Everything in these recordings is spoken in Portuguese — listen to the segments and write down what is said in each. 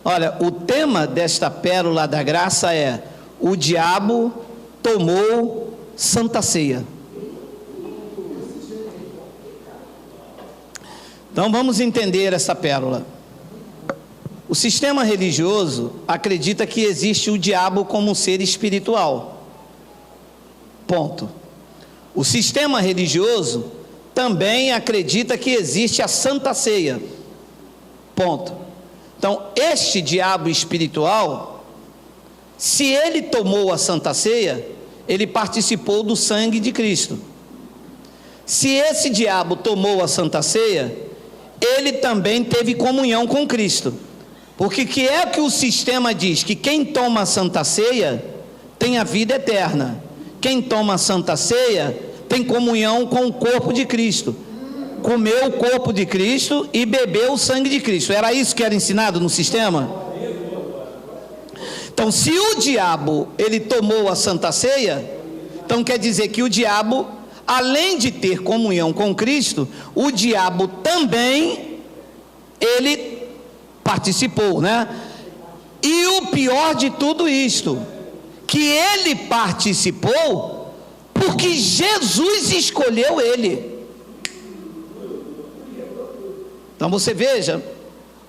Olha, o tema desta pérola da graça é: o diabo tomou Santa Ceia. Então vamos entender essa pérola. O sistema religioso acredita que existe o diabo como um ser espiritual. Ponto. O sistema religioso também acredita que existe a Santa Ceia. Ponto. Então, este diabo espiritual, se ele tomou a Santa Ceia, ele participou do sangue de Cristo. Se esse diabo tomou a Santa Ceia, ele também teve comunhão com Cristo. Porque que é que o sistema diz? Que quem toma a Santa Ceia tem a vida eterna. Quem toma a Santa Ceia tem comunhão com o corpo de Cristo. Comeu o corpo de Cristo e bebeu o sangue de Cristo. Era isso que era ensinado no sistema? Então, se o diabo, ele tomou a Santa Ceia, então quer dizer que o diabo, além de ter comunhão com Cristo, o diabo também, ele participou, né? E o pior de tudo isto, que ele participou porque Jesus escolheu ele. Então você veja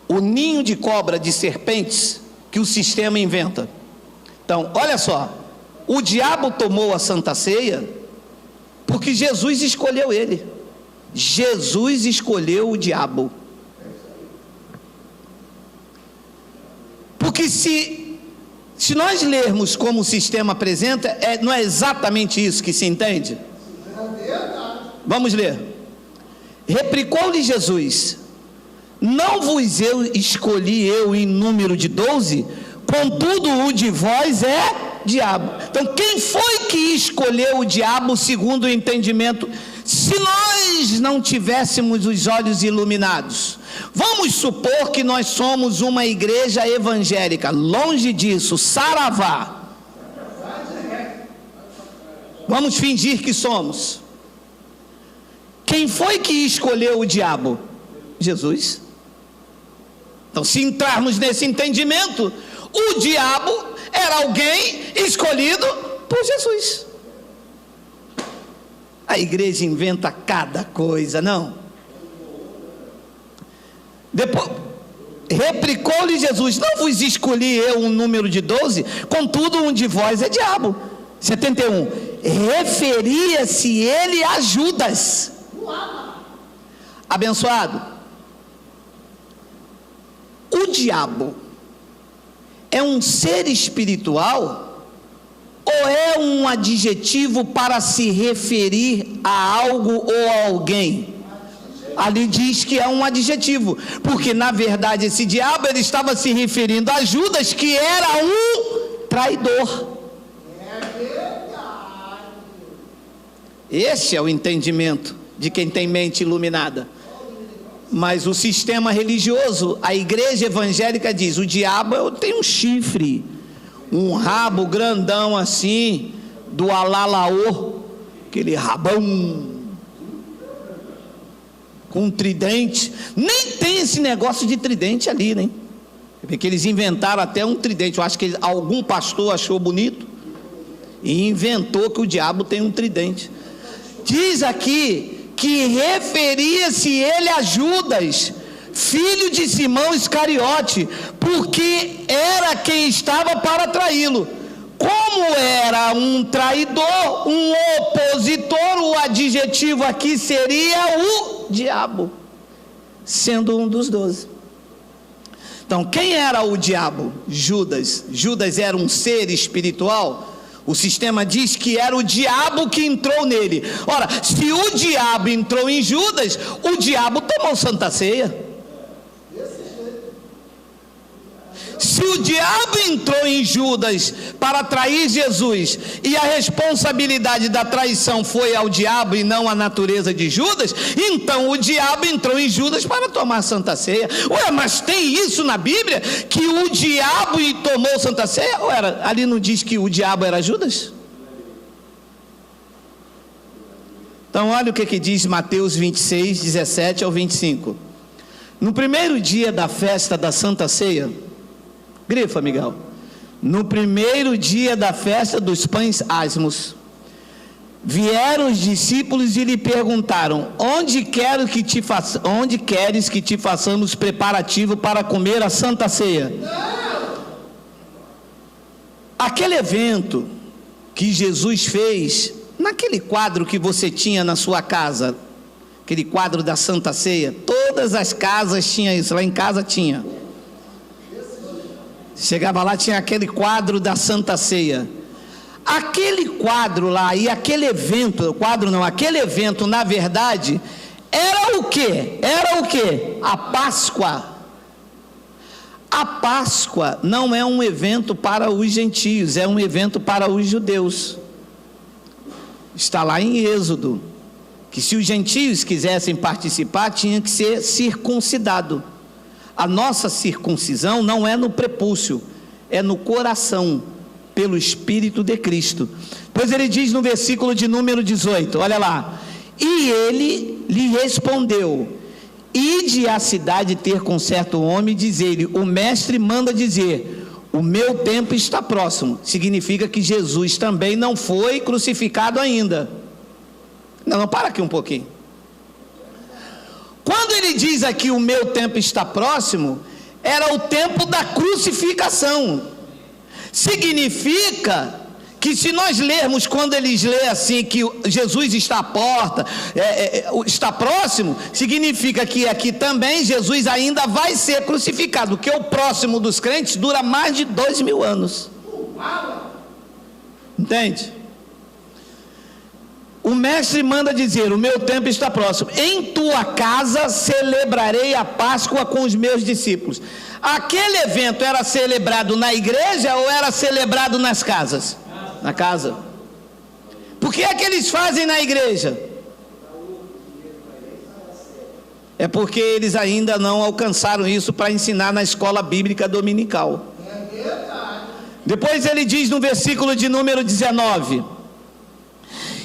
o ninho de cobra, de serpentes que o sistema inventa. Então, olha só, o diabo tomou a Santa Ceia porque Jesus escolheu ele. Jesus escolheu o diabo. Porque se nós lermos como o sistema apresenta, não é exatamente isso que se entende? Vamos ler. Replicou-lhe Jesus: não vos escolhi eu em número de 12? Contudo o de vós é diabo. Então quem foi que escolheu o diabo segundo o entendimento? Se nós não tivéssemos os olhos iluminados, vamos supor que nós somos uma igreja evangélica, longe disso, saravá. Vamos fingir que somos. Quem foi que escolheu o diabo? Jesus. Então, se entrarmos nesse entendimento, o diabo era alguém escolhido por Jesus. A igreja inventa cada coisa, não? Depois, replicou-lhe Jesus: não vos escolhi eu um número de 12? Contudo um de vós é diabo. 71. Referia-se ele a Judas. Abençoado. O diabo é um ser espiritual ou é um adjetivo para se referir a algo ou a alguém? Ali diz que é um adjetivo, porque na verdade esse diabo, ele estava se referindo a Judas, que era um traidor. Esse é o entendimento de quem tem mente iluminada. Mas o sistema religioso, a igreja evangélica diz: o diabo tem um chifre, um rabo grandão assim, do alalaô, aquele rabão, com um tridente. Nem tem esse negócio de tridente ali, né? Porque eles inventaram até um tridente. Eu acho que algum pastor achou bonito e inventou que o diabo tem um tridente. Diz aqui que referia-se ele a Judas, filho de Simão Iscariote, porque era quem estava para traí-lo. Como era um traidor, um opositor, o adjetivo aqui seria o diabo, sendo um dos 12. Então, quem era o diabo? Judas. Judas era um ser espiritual. O sistema diz que era o diabo que entrou nele. Ora, se o diabo entrou em Judas, o diabo tomou Santa Ceia. Se o diabo entrou em Judas para trair Jesus, e a responsabilidade da traição foi ao diabo e não à natureza de Judas, então o diabo entrou em Judas para tomar Santa Ceia. Ué, mas tem isso na Bíblia? Que o diabo tomou Santa Ceia? Ou era, ali não diz que o diabo era Judas? Então olha o que diz Mateus 26, 17 ao 25. No primeiro dia da festa da Santa Ceia, Grifa, Miguel. No primeiro dia da festa dos pães asmos, vieram os discípulos e lhe perguntaram: onde queres que te façamos preparativo para comer a Santa Ceia? Aquele evento que Jesus fez, naquele quadro que você tinha na sua casa, aquele quadro da Santa Ceia, todas as casas tinham isso, lá em casa tinha. Chegava lá, tinha aquele quadro da Santa Ceia. Aquele quadro lá e aquele evento, aquele evento, na verdade, era o quê? A Páscoa. A Páscoa não é um evento para os gentios, é um evento para os judeus. Está lá em Êxodo, que se os gentios quisessem participar, tinha que ser circuncidado. A nossa circuncisão não é no prepúcio, é no coração, pelo Espírito de Cristo. Pois ele diz no versículo de número 18, olha lá: e ele lhe respondeu: ide à cidade ter com certo homem, diz-lhe, o mestre manda dizer, o meu tempo está próximo. Significa que Jesus também não foi crucificado ainda. Não, para aqui um pouquinho. Quando ele diz aqui o meu tempo está próximo, era o tempo da crucificação. Significa que se nós lermos, quando eles lêem assim, que Jesus está à porta, está próximo, significa que aqui também Jesus ainda vai ser crucificado, porque o próximo dos crentes dura mais de 2000 anos. Entende? O mestre manda dizer, o meu tempo está próximo, em tua casa celebrarei a Páscoa com os meus discípulos. Aquele evento era celebrado na igreja ou era celebrado nas casas? Na casa. Por que é que eles fazem na igreja? É porque eles ainda não alcançaram isso para ensinar na escola bíblica dominical. Depois ele diz no versículo de número 19: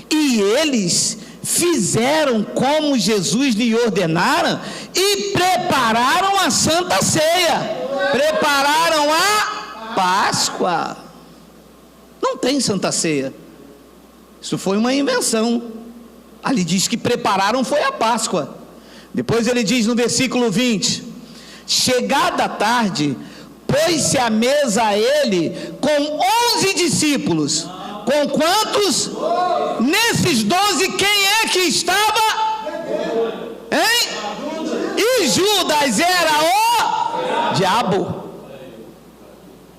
e eles fizeram como Jesus lhe ordenara e prepararam a Santa Ceia, prepararam a Páscoa. Não tem Santa Ceia, isso foi uma invenção. Ali diz que prepararam foi a Páscoa. Depois ele diz no versículo 20: chegada a tarde, pôs-se à mesa ele com 11 discípulos. Com quantos? Nesses 12, quem é que estava? Hein? E Judas era o diabo.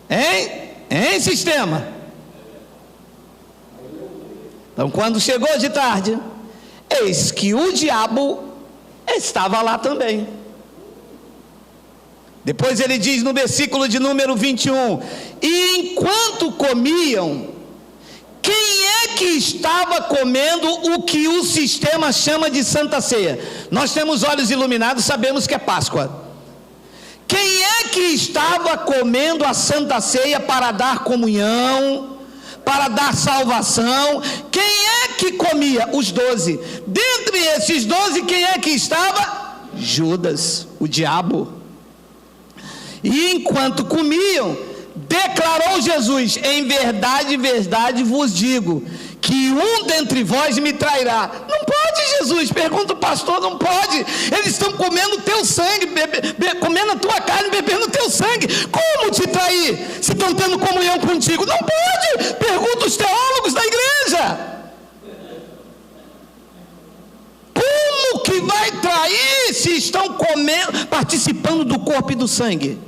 Hein, sistema? Então, quando chegou de tarde, eis que o diabo estava lá também. Depois ele diz no versículo de número 21: e enquanto comiam, quem é que estava comendo o que o sistema chama de Santa Ceia? Nós temos olhos iluminados, sabemos que é Páscoa. Quem é que estava comendo a Santa Ceia para dar comunhão, para dar salvação? Quem é que comia? Os 12. Dentre esses 12, quem é que estava? Judas, o diabo. E enquanto comiam, declarou Jesus: em verdade, verdade vos digo, que um dentre vós me trairá. Não pode, Jesus, pergunta o pastor, não pode. Eles estão comendo teu sangue, comendo a tua carne, bebendo teu sangue. Como te trair, se estão tendo comunhão contigo? Não pode, pergunta os teólogos da igreja. Como que vai trair se estão comendo, participando do corpo e do sangue?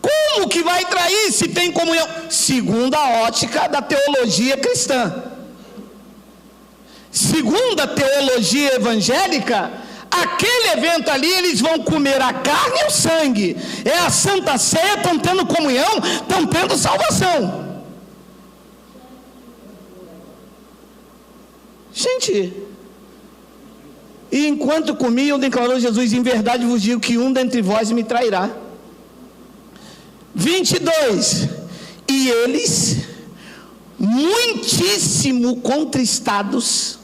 Como que vai trair se tem comunhão? Segundo a ótica da teologia cristã. Segundo a teologia evangélica, aquele evento ali, eles vão comer a carne e o sangue. É a Santa Ceia, estão tendo comunhão, estão tendo salvação. Gente, e enquanto comiam, declarou Jesus: em verdade vos digo que um dentre vós me trairá. 22, e eles, muitíssimo contristados,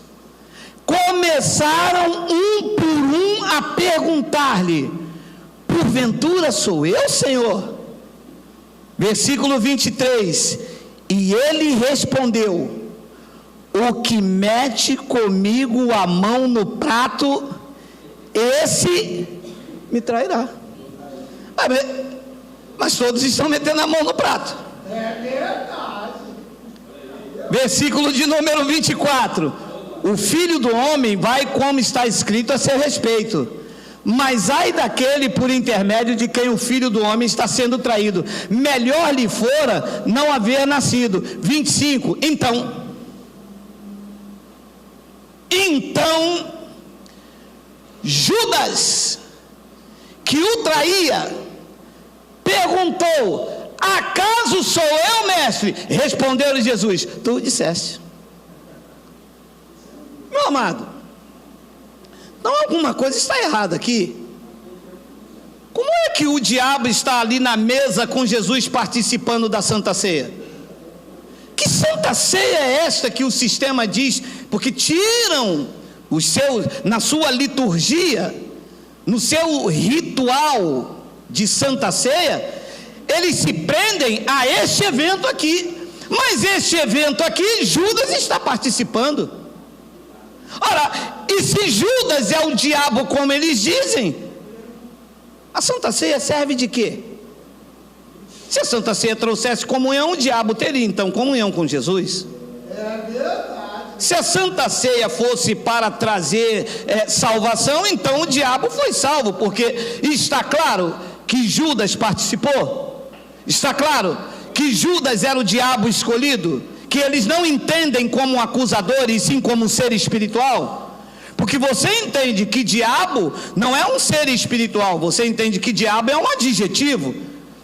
começaram um por um a perguntar-lhe: por porventura sou eu, Senhor? Versículo 23, e ele respondeu: o que mete comigo a mão no prato, esse me trairá. Mas todos estão metendo a mão no prato. É verdade. Versículo de número 24, o Filho do Homem vai como está escrito a seu respeito, mas ai daquele por intermédio de quem o Filho do Homem está sendo traído, melhor lhe fora não haver nascido. 25, então Judas, que o traía, perguntou: acaso sou eu, mestre? Respondeu-lhe Jesus: tu disseste. Meu amado, então alguma coisa está errada aqui. Como é que o diabo está ali na mesa com Jesus participando da Santa Ceia? Que Santa Ceia é esta que o sistema diz? Porque tiram os seus, na sua liturgia, no seu ritual de Santa Ceia, eles se prendem a este evento aqui. Mas este evento aqui, Judas está participando. Ora, e se Judas é o diabo como eles dizem, a Santa Ceia serve de quê? Se a Santa Ceia trouxesse comunhão, o diabo teria então comunhão com Jesus. É verdade. Se a Santa Ceia fosse para trazer salvação, então o diabo foi salvo, porque está claro que Judas participou. Está claro que Judas era o diabo escolhido, que eles não entendem como um acusador e sim como um ser espiritual. Porque você entende que diabo não é um ser espiritual, você entende que diabo é um adjetivo.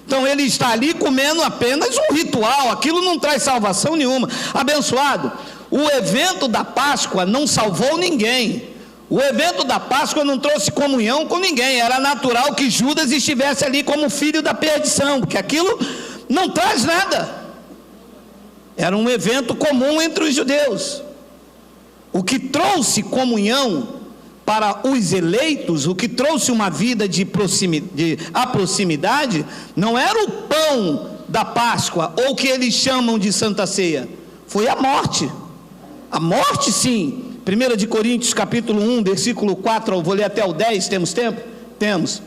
Então ele está ali comendo apenas um ritual, aquilo não traz salvação nenhuma. Abençoado, o evento da Páscoa não salvou ninguém. O evento da Páscoa não trouxe comunhão com ninguém. Era natural que Judas estivesse ali como filho da perdição, porque aquilo não traz nada. Era um evento comum entre os judeus. O que trouxe comunhão para os eleitos, o que trouxe uma vida de proximidade, não era o pão da Páscoa, ou o que eles chamam de Santa Ceia, foi a morte. A morte, sim. 1 de Coríntios capítulo 1, versículo 4, eu vou ler até o 10, temos tempo? Temos.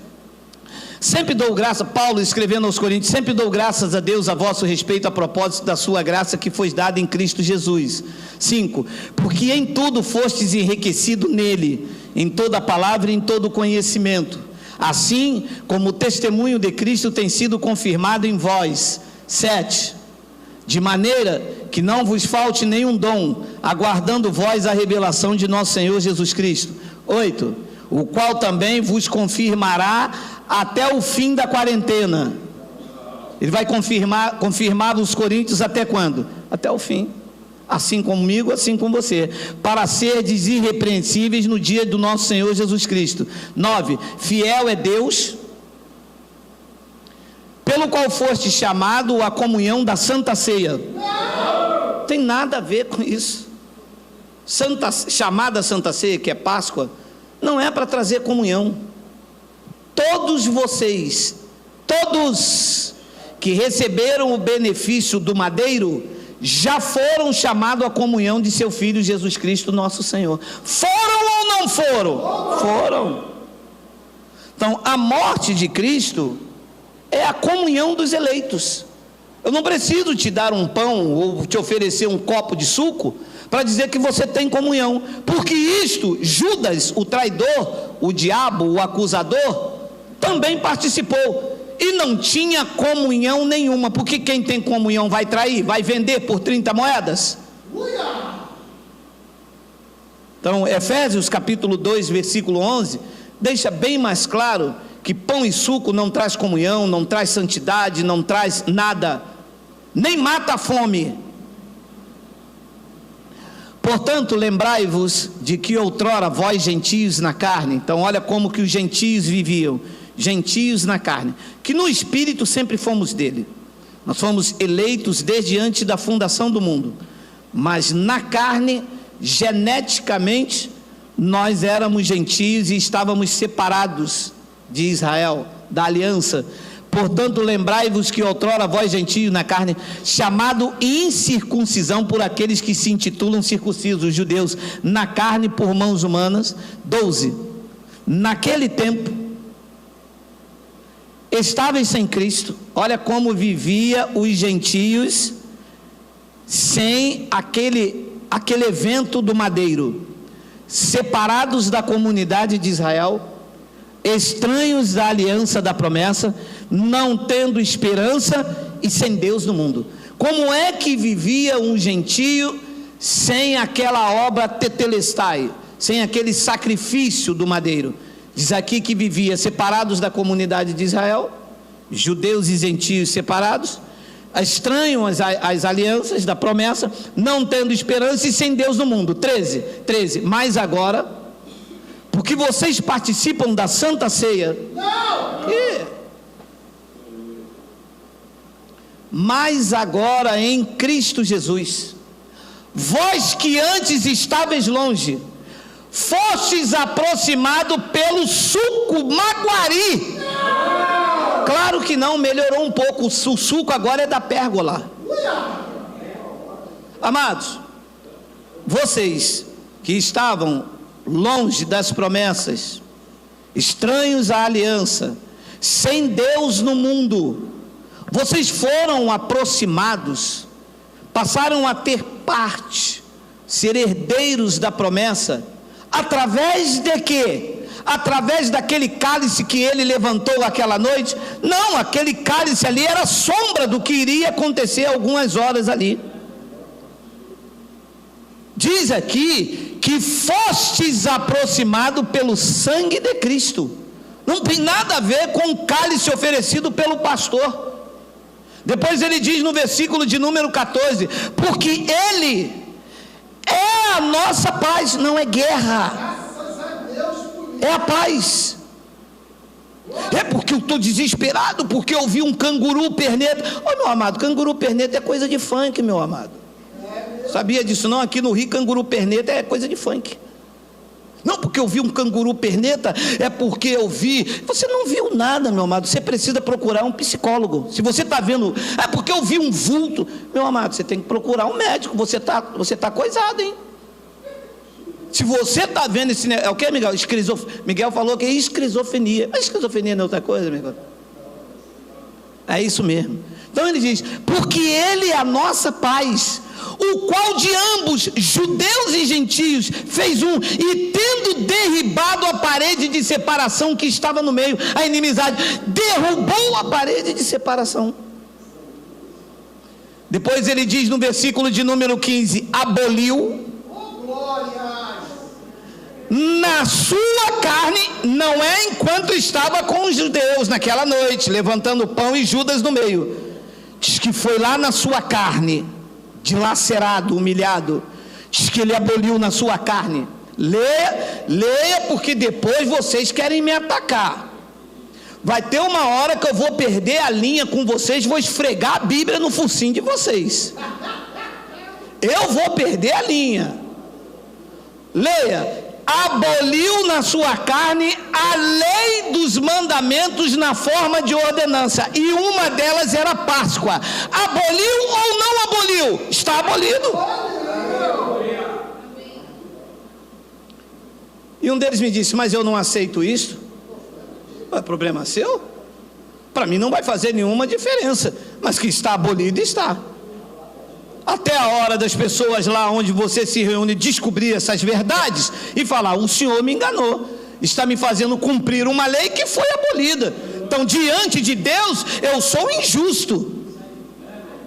Sempre dou graça, Paulo escrevendo aos Coríntios, sempre dou graças a Deus a vosso respeito, a propósito da sua graça que foi dada em Cristo Jesus. 5, porque em tudo fostes enriquecido nele, em toda palavra e em todo conhecimento, assim como o testemunho de Cristo tem sido confirmado em vós. 7, de maneira que não vos falte nenhum dom, aguardando vós a revelação de nosso Senhor Jesus Cristo. 8, o qual também vos confirmará até o fim da quarentena. Ele vai confirmar os coríntios até quando? Até o fim. Assim comigo, assim com você, para serdes irrepreensíveis no dia do nosso Senhor Jesus Cristo. 9, fiel é Deus, pelo qual foste chamado à comunhão da Santa Ceia. Não tem nada a ver com isso. Chamada Santa Ceia, que é Páscoa, não é para trazer comunhão. Todos vocês, todos que receberam o benefício do madeiro, já foram chamados à comunhão de seu Filho Jesus Cristo nosso Senhor. Foram ou não foram? Foram. Então a morte de Cristo é a comunhão dos eleitos. Eu não preciso te dar um pão ou te oferecer um copo de suco para dizer que você tem comunhão, porque isto, Judas, o traidor, o diabo, o acusador, também participou e não tinha comunhão nenhuma, porque quem tem comunhão vai trair, vai vender por 30 moedas. Então Efésios capítulo 2 versículo 11 deixa bem mais claro que pão e suco não traz comunhão, não traz santidade, não traz nada, nem mata a fome. Portanto, lembrai-vos de que outrora vós gentios na carne, então olha como que os gentios viviam, gentios na carne, que no espírito sempre fomos dele, nós fomos eleitos desde antes da fundação do mundo, mas na carne, geneticamente, nós éramos gentios e estávamos separados de Israel, da aliança. Portanto, lembrai-vos que outrora vós gentios na carne, chamado incircuncisão por aqueles que se intitulam circuncisos, os judeus, na carne por mãos humanas. 12. Naquele tempo, estáveis sem Cristo. Olha como vivia os gentios sem aquele evento do madeiro, separados da comunidade de Israel, estranhos da aliança da promessa, não tendo esperança e sem Deus no mundo. Como é que vivia um gentio sem aquela obra tetelestai, sem aquele sacrifício do madeiro? Diz aqui que vivia separados da comunidade de Israel, judeus e gentios separados, estranhos às alianças da promessa, não tendo esperança e sem Deus no mundo. 13. Mas agora, porque vocês participam da Santa Ceia. Mas agora em Cristo Jesus, vós que antes estáveis longe, fostes aproximado pelo suco Maguari. Claro que não, melhorou um pouco. O suco agora é da pérgola. Amados, vocês que estavam longe das promessas, estranhos à aliança, sem Deus no mundo, vocês foram aproximados, passaram a ter parte, ser herdeiros da promessa, através de quê? Através daquele cálice que ele levantou aquela noite? Não, aquele cálice ali era sombra do que iria acontecer algumas horas ali. Diz aqui que fostes aproximado pelo sangue de Cristo. Não tem nada a ver com o cálice oferecido pelo pastor. Depois ele diz no versículo de número 14, porque ele é a nossa paz, não é guerra, é a paz. É porque eu estou desesperado, porque eu vi um canguru perneta. Ô meu amado, canguru perneta é coisa de funk, meu amado. Sabia disso não? Aqui no Rio, canguru perneta é coisa de funk. Não, porque eu vi um canguru perneta, é porque eu vi. Você não viu nada, meu amado. Você precisa procurar um psicólogo. Se você está vendo, é porque eu vi um vulto. Meu amado, você tem que procurar um médico. Você tá coisado, hein? Se você está vendo esse negócio, é o que, Miguel? Miguel falou que é esquizofrenia. Mas esquizofrenia não é outra coisa, Miguel? É isso mesmo. Então ele diz, porque ele é a nossa paz, o qual de ambos, judeus e gentios, fez um, e tendo derribado a parede de separação que estava no meio, a inimizade, derrubou a parede de separação. Depois ele diz no versículo de número 15, aboliu na sua carne, não é enquanto estava com os judeus naquela noite, levantando o pão e Judas no meio, diz que foi lá na sua carne, dilacerado, humilhado, diz que ele aboliu na sua carne. Leia, porque depois vocês querem me atacar. Vai ter uma hora que eu vou perder a linha com vocês, vou esfregar a Bíblia no focinho de vocês. Eu vou perder a linha. Leia. Aboliu na sua carne a lei dos mandamentos na forma de ordenança, e uma delas era a Páscoa. Aboliu ou não aboliu? Está abolido. E um deles me disse, mas eu não aceito isso. É problema seu? Para mim não vai fazer nenhuma diferença, mas que está abolido, está. Até a hora das pessoas lá onde você se reúne descobrir essas verdades e falar, o senhor me enganou, está me fazendo cumprir uma lei que foi abolida. Então diante de Deus eu sou injusto,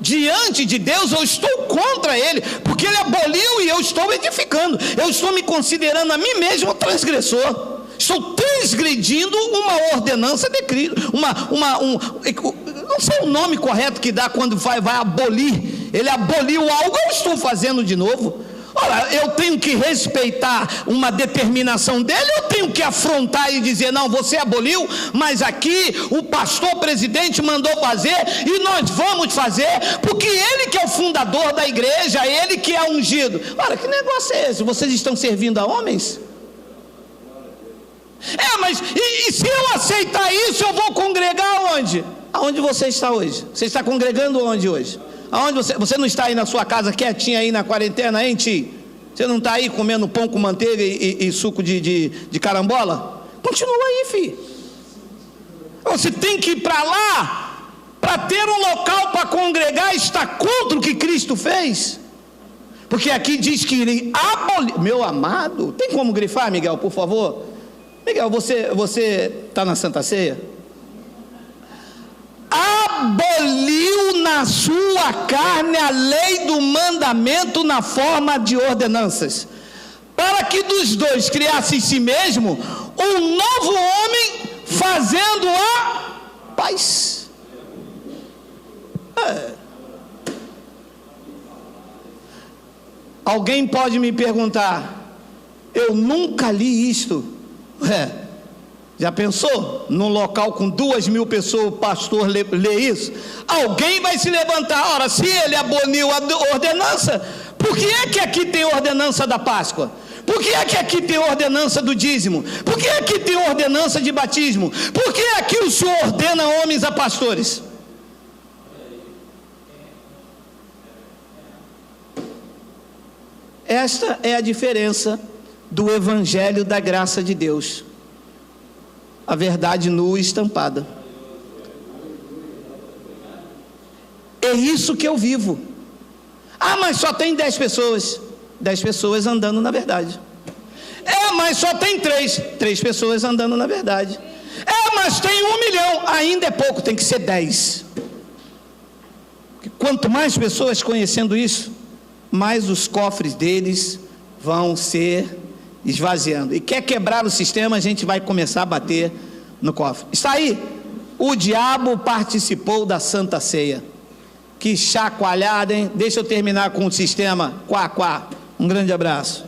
diante de Deus eu estou contra ele, porque ele aboliu e eu estou edificando. Eu estou me considerando a mim mesmo transgressor, estou transgredindo uma ordenança de Cristo, não sei o nome correto que dá quando vai abolir. Ele aboliu algo, eu estou fazendo de novo. Ora, eu tenho que respeitar uma determinação dele, eu tenho que afrontar e dizer, não, você aboliu, mas aqui o pastor presidente mandou fazer, e nós vamos fazer, porque ele que é o fundador da igreja, ele que é ungido. Ora, que negócio é esse? Vocês estão servindo a homens? Mas e se eu aceitar isso, eu vou congregar onde? Aonde você está hoje? Você está congregando onde hoje? Aonde você não está aí na sua casa quietinho aí na quarentena, hein, tio? Você não está aí comendo pão com manteiga e suco de carambola? Continua aí, filho. Você tem que ir para lá para ter um local para congregar. Está contra o que Cristo fez? Porque aqui diz que ele aboliu. Meu amado, tem como grifar, Miguel, por favor? Miguel, você está na Santa Ceia? Aboliu na sua carne a lei do mandamento na forma de ordenanças, para que dos dois criasse em si mesmo um novo homem, fazendo a paz. Alguém pode me perguntar, eu nunca li isto. Já pensou? Num local com 2.000 pessoas, o pastor lê isso? Alguém vai se levantar. Ora, se ele aboliu a ordenança, por que é que aqui tem ordenança da Páscoa? Por que é que aqui tem ordenança do dízimo? Por que aqui tem ordenança de batismo? Por que aqui o Senhor ordena homens a pastores? Esta é a diferença do Evangelho da graça de Deus. A verdade nua e estampada. É isso que eu vivo. Mas só tem 10 pessoas. 10 pessoas andando na verdade. Mas só tem 3 pessoas andando na verdade. Mas tem 1 milhão. Ainda é pouco, tem que ser 10. Porque quanto mais pessoas conhecendo isso, mais os cofres deles vão ser esvaziando. E quer quebrar o sistema, a gente vai começar a bater no cofre. Está aí, o diabo participou da Santa Ceia. Que chacoalhada, hein? Deixa eu terminar com o sistema. Quá, quá. Um grande abraço.